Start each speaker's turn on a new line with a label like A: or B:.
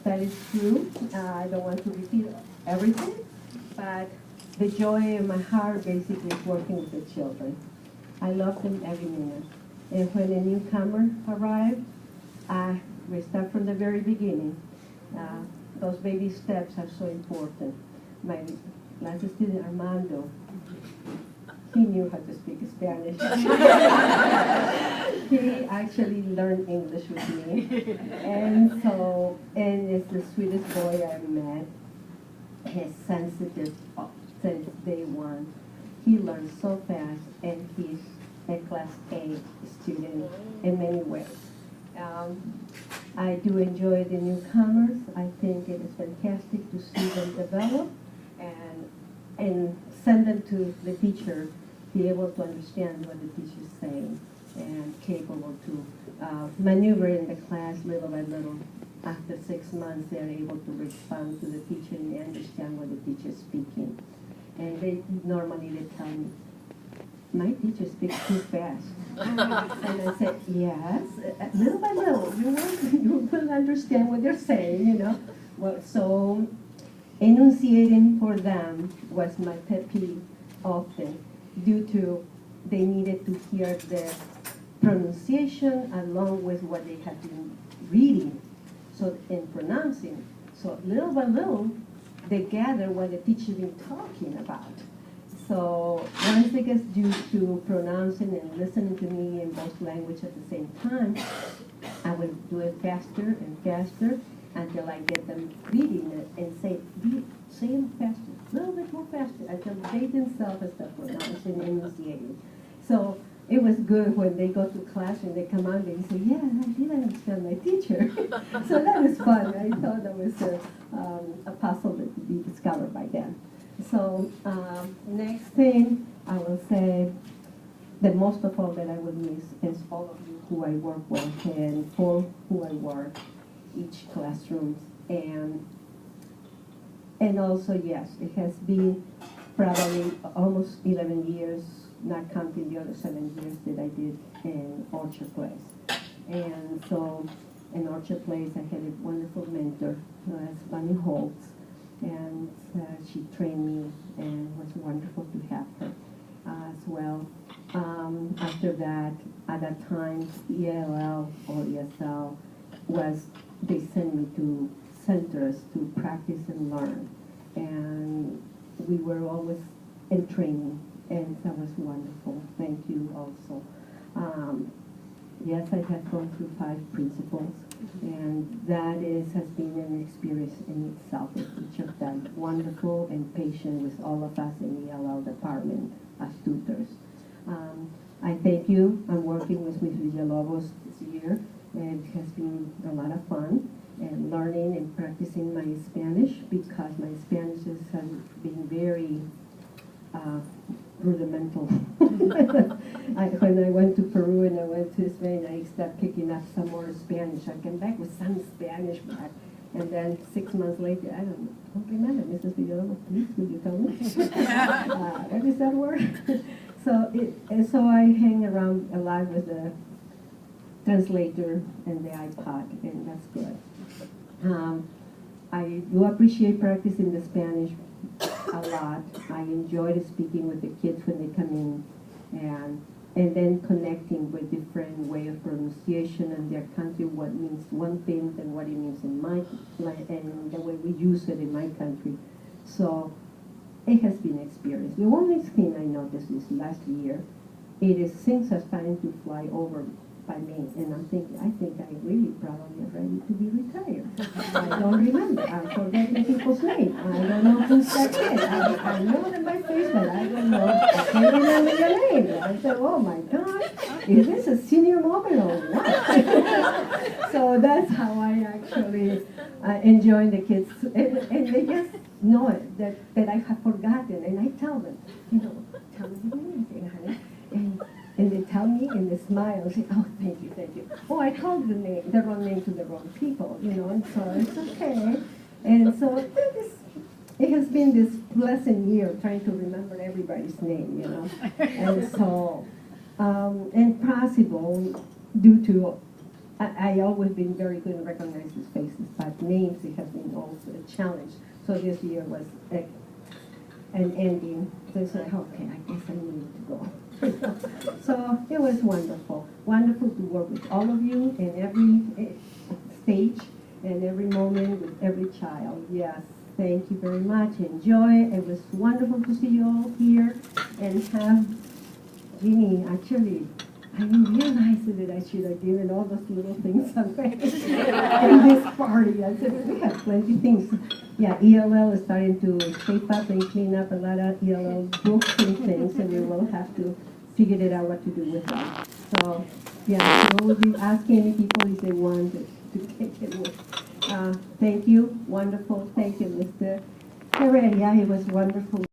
A: That is true. I don't want to repeat everything, but the joy in my heart basically is working with the children. I love them every minute. And when a newcomer arrives, we start from the very beginning. Those baby steps are so important. My last student, Armando, he knew how to speak Spanish. He actually learned English with me. And it's the sweetest boy I met. He's sensitive since day one. He learns so fast, and he's a class A student in many ways. I do enjoy the newcomers. I think it is fantastic to see them develop and send them to the teacher, be able to understand what the teacher is saying, and capable to maneuver in the class little by little. After 6 months, they're able to respond to the teacher and understand what the teacher is speaking. And they tell me, my teacher speaks too fast. And I said, yes, little by little, you will understand what they're saying, you know. Well, so enunciating for them was my pet peeve often, due to they needed to hear the pronunciation along with what they had been reading, so in pronouncing. So little by little, they gather what the teacher been talking about. So once they get used to pronouncing and listening to me in both languages at the same time, I will do it faster and faster until I get them reading it and say it faster, a little bit more faster, until they themselves start pronouncing and enunciating. So it was good when they go to class and they come out and they say, yeah, I did understand my teacher. So that was fun. I thought that was a puzzle that could be discovered by them. So next thing I will say, the most of all that I would miss is all of you who I work with and for who I work, each classroom. And also, yes, it has been probably almost 11 years, not counting the other 7 years that I did in Orchard Place. And so in Orchard Place, I had a wonderful mentor, Bunny Holtz, and she trained me, and it was wonderful to have her as well. After that, at that time, ELL or ESL they sent me to centers to practice and learn. And we were always in training, and that was wonderful. Thank you also. Yes, I have gone through 5 principals, and that has been an experience in itself with each of them. Wonderful and patient with all of us in the ELL department as tutors. I thank you. I'm working with Ms. Villalobos this year, and it has been a lot of fun, and learning and practicing my Spanish, because my Spanish has been very rudimental. When I went to Peru and I went to Spain, I started picking up some more Spanish. I came back with some Spanish back. And then 6 months later, I don't remember, Mrs. Villalobos, please, would you tell me? What is that word? So I hang around a lot with the translator and the iPod, and that's good. I do appreciate practicing the Spanish a lot. I enjoyed speaking with the kids when they come in, and then connecting with different way of pronunciation in their country, what means one thing and what it means in my and the way we use it in my country. So it has been an experience. The only thing I noticed this last year, things are starting to fly over by me, and I think I really probably am ready to be retired. I don't remember. I'm forgetting people's names. I don't know who's that kid. I know them by face, but I don't know. I can't remember your name. I said, oh my God, is this a senior moment or what? So that's how I actually enjoy the kids, and they just know it, that I have forgotten, and I tell them, tell me your name, honey. And they tell me, and they smile and say, oh, thank you. Oh, I called the wrong name to the wrong people, and so it's okay. And so it has been this pleasant year trying to remember everybody's name, And so, and possible, due to I always been very good at recognizing faces, but names, it has been also a challenge. So this year was an ending. So it's like, okay, I guess I need to go. So it was wonderful. Wonderful to work with all of you in every stage and every moment with every child. Yes, thank you very much. Enjoy. It was wonderful to see you all here and have Jeannie, actually, I didn't realize that I should have given all those little things away in this party. I said, we have plenty of things. Yeah, ELL is starting to shape up and clean up a lot of ELL books and things, and we will have to figure it out what to do with them. So, yeah, so we'll be asking any people if they want to take it with. Thank you. Wonderful. Thank you, Mr. Heredia. It was wonderful.